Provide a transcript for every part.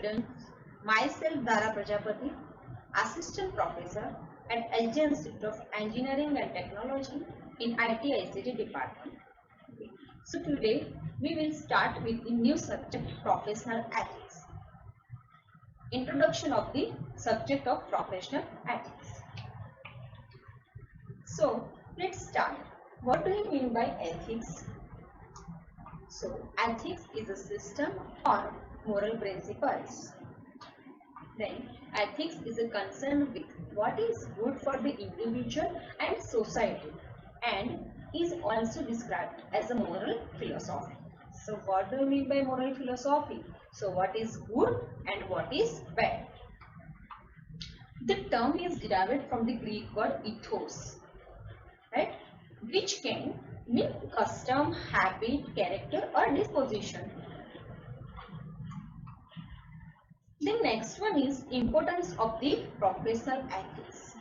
students, myself Dara Prajapati, Assistant Professor at LG Institute of Engineering and Technology in IT ICT Department. So today we will start with the new subject Professional Ethics. Introduction of the subject of Professional Ethics. So let's start. What do you mean by ethics? So ethics is a system or moral principles. Then ethics is a concern with what is good for the individual and society and is also described as a moral philosophy. So what do you mean by moral philosophy? So what is good and what is bad? The term is derived from the Greek word ethos, right, which can mean custom, habit, character or disposition. The next one is importance of the professional ethics.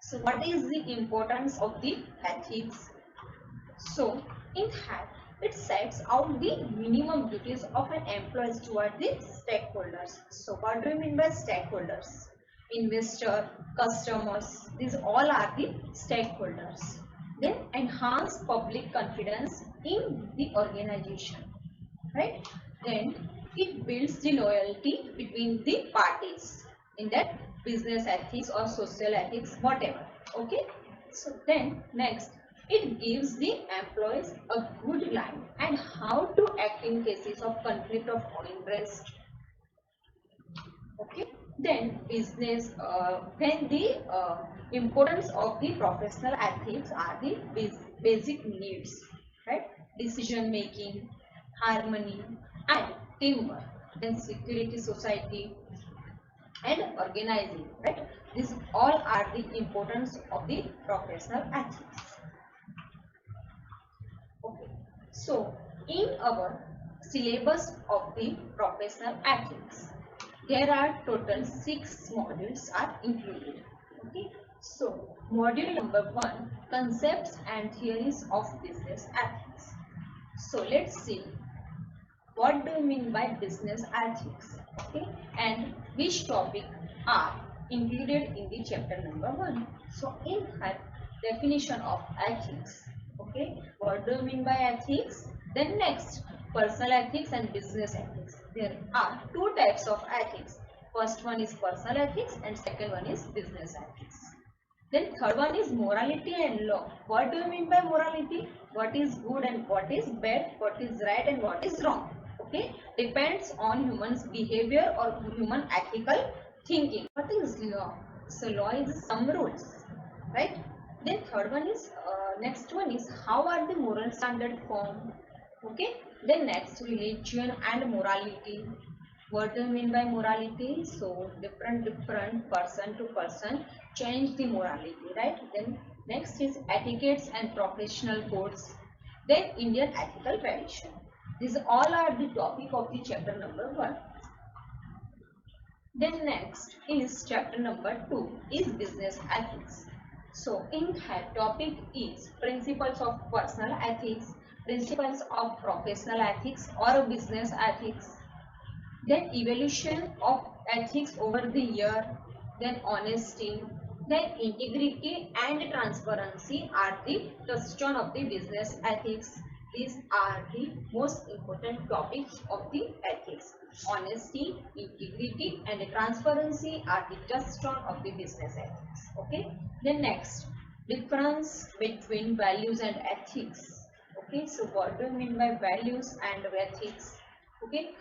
So what is the importance of the ethics? So in that it sets out the minimum duties of an employee toward the stakeholders. So what do you mean by stakeholders? Investor, customers, these all are the stakeholders. Then enhance public confidence in the organization, right? Then it builds the loyalty between the parties in that business ethics or social ethics, whatever. Okay, so then next it gives the employees a good line and how to act in cases of conflict of interest. Okay, then business then the importance of the professional ethics are the basic needs, right? Decision making, harmony and teamwork, then security, society and organizing, right? These all are the importance of the professional ethics. Okay, so in our syllabus of the professional ethics there are total 6 modules are included. Okay, so module number 1, concepts and theories of business ethics. So let's see what do you mean by business ethics, okay, and which topic are included in the chapter number 1. So in that definition of ethics, okay, what do you mean by ethics? Then next, personal ethics and business ethics. There are 2 types of ethics. First one is personal ethics and second one is business ethics. Then third one is morality and law. What do you mean by morality? What is good and what is bad, what is right and what is wrong. Okay, depends on human's behavior or human ethical thinking. What is law? So law is some rules, right? Then third one is next one is how are the moral standard formed. Okay, then next, religion and morality. What do you mean by morality? So different person to person change the morality, right? Then next is etiquettes and professional codes. Then Indian ethical tradition. These all are the topic of the chapter number 1. Then next is chapter number 2 is business ethics. So in that topic is principles of personal ethics, principles of professional ethics or business ethics, then evolution of ethics over the year, then honesty, then integrity and transparency are the touchstone of the business ethics. These are the most important topics of the ethics. Honesty, integrity and transparency are the touchstone of the business ethics. Okay, then next, difference between values and ethics. Okay, so what do you mean by values and ethics? Okay,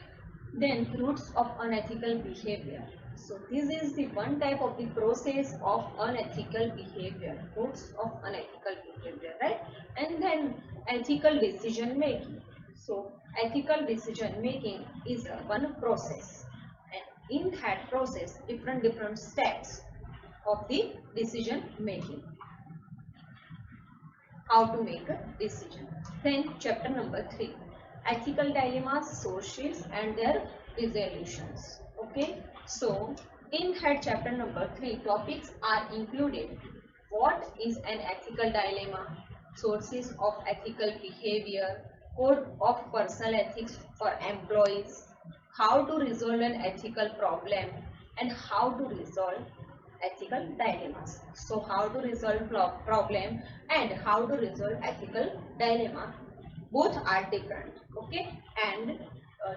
then roots of unethical behavior. So this is the one type of the process of unethical behavior, roots of unethical behavior, right? And then ethical decision making. So ethical decision making is one process, and in that process different steps of the decision making, how to make a decision. Then chapter number 3, ethical dilemmas, sources and their resolutions. Okay, so in that chapter number 3 topics are included. What is an ethical dilemma, sources of ethical behavior, code of personal ethics for employees, how to resolve an ethical problem, and how to resolve ethical dilemmas. So how to resolve problem and how to resolve ethical dilemma, both are different. Okay, and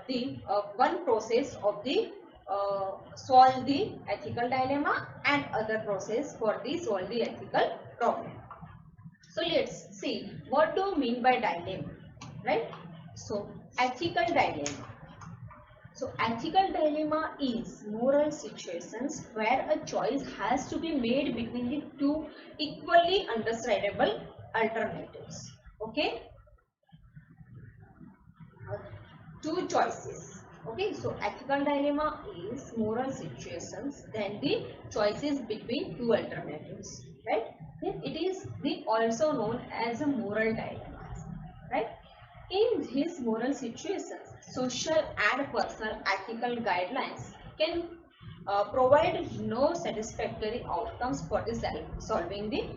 the one process of the solve the ethical dilemma and other process for the solve the ethical problem. So let's see what do you mean by dilemma, right? So ethical dilemma. So ethical dilemma is moral situations where a choice has to be made between the two equally understandable alternatives. Okay, two choices. Okay, so ethical dilemma is moral situations, then the choices between two alternatives, right? Then it is the also known as a moral dilemma, right? In these moral situations, social and personal ethical guidelines can provide no satisfactory outcomes for the solving the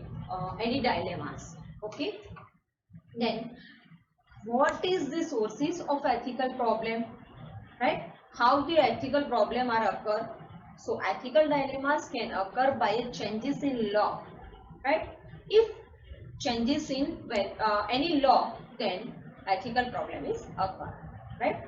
any dilemmas. Okay, then what is the sources of ethical problem, right? How the ethical problem are occur? So ethical dilemmas can occur by changes in law, right? If changes in any law, then ethical problem is occur, right?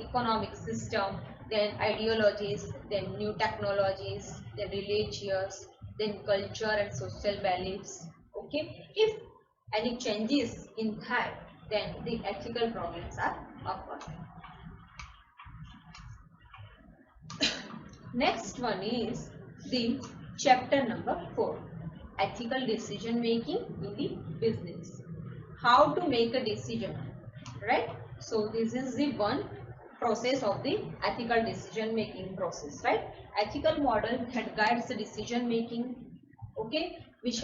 Economic system, then ideologies, then new technologies, then religious, then culture and social beliefs. Okay, if any changes in that, then the ethical problems are occur. Next one is the chapter number 4, ethical decision making in the business. How to make a decision, right? So this is the one process of the ethical decision making process, right? Ethical model that guides the decision making, okay, which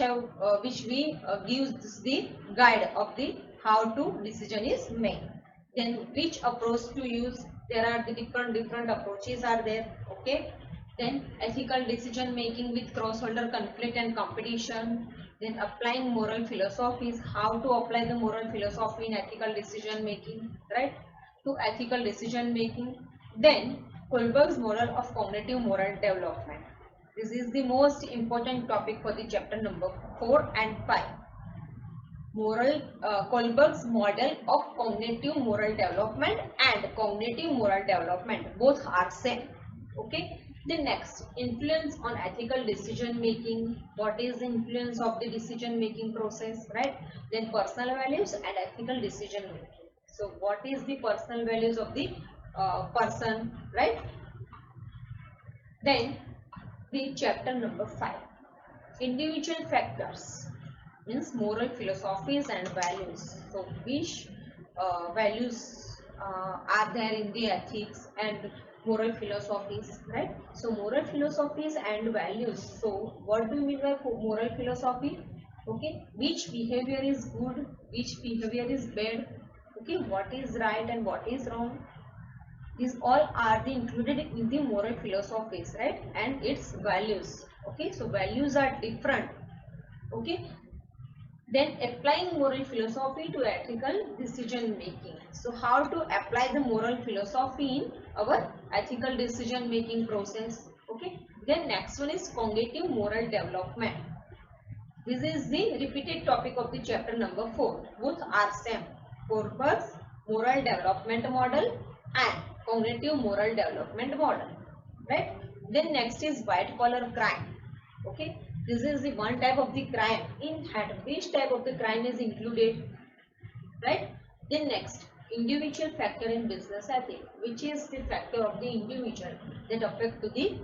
we gives the guide of the how to decision is made. Then which approach to use? There are the different approaches are there. Okay, then ethical decision making with cross-holder conflict and competition. Then applying moral philosophies, how to apply the moral philosophy in ethical decision making, right, to ethical decision making. Then Kohlberg's model of cognitive moral development. This is the most important topic for the chapter number 4 and 5. Kohlberg's model of cognitive moral development and cognitive moral development, both are same. Okay, the next, influence on ethical decision making. What is the influence of the decision making process, right? Then personal values and ethical decision making. So what is the personal values of the person, right? Then the chapter number 5, individual factors, means moral philosophies and values. So which values are there in the ethics and moral philosophies, right? So moral philosophies and values. So what do you mean by moral philosophy? Okay, which behavior is good, which behavior is bad, okay, what is right and what is wrong. These all are the included in the moral philosophies, right, and its values. Okay, so values are different. Okay, then applying moral philosophy to ethical decision making. So how to apply the moral philosophy in our ethical decision making process. Okay, then next one is cognitive moral development. This is the repeated topic of the chapter number 4. Both are same. Kohlberg's moral development model and cognitive moral development model, right? Then next is white collar crime. Okay, this is the one type of the crime. In that, which type of the crime is included, right? Then next, individual factor in business ethics, which is the factor of the individual that affect to the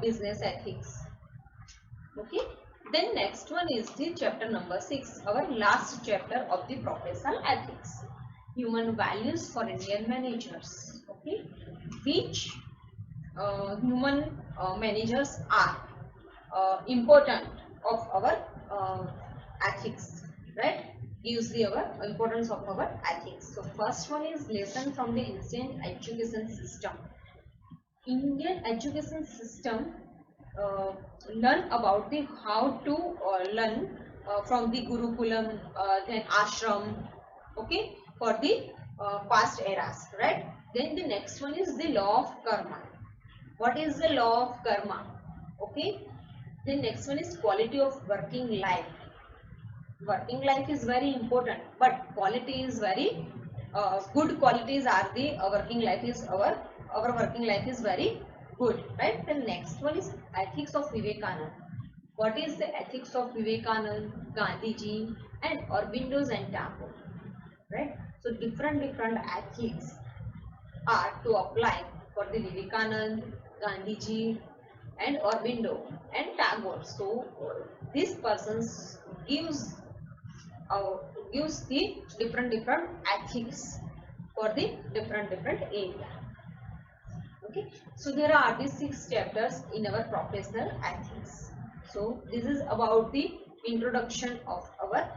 business ethics. Okay, then next one is the chapter number 6, our last chapter of the professional ethics, human values for Indian managers. Okay, which human managers are important of our ethics, right? Gives the our importance of our ethics. So first one is lesson from the Indian education system. Indian education system learn about the how to learn from the Gurukulam, then ashram, okay, for the past eras, right? Then the next one is the law of karma. What is the law of karma? Okay. The next one is quality of working life. Working life is very important, but quality is very good qualities are the working life is our working life is very good, right? The next one is ethics of Vivekanand. What is the ethics of Vivekanand, Gandhiji, and Aurobindo's and Tagore, right? So different ethics are to apply for the Vivekanand, Gandhiji, and Aurobindo and Tagore. So these persons uh, gives the different ethics for the different area. Okay, so there are these 6 chapters in our professional ethics. So this is about the introduction of our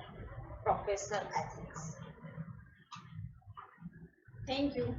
professional ethics. Thank you.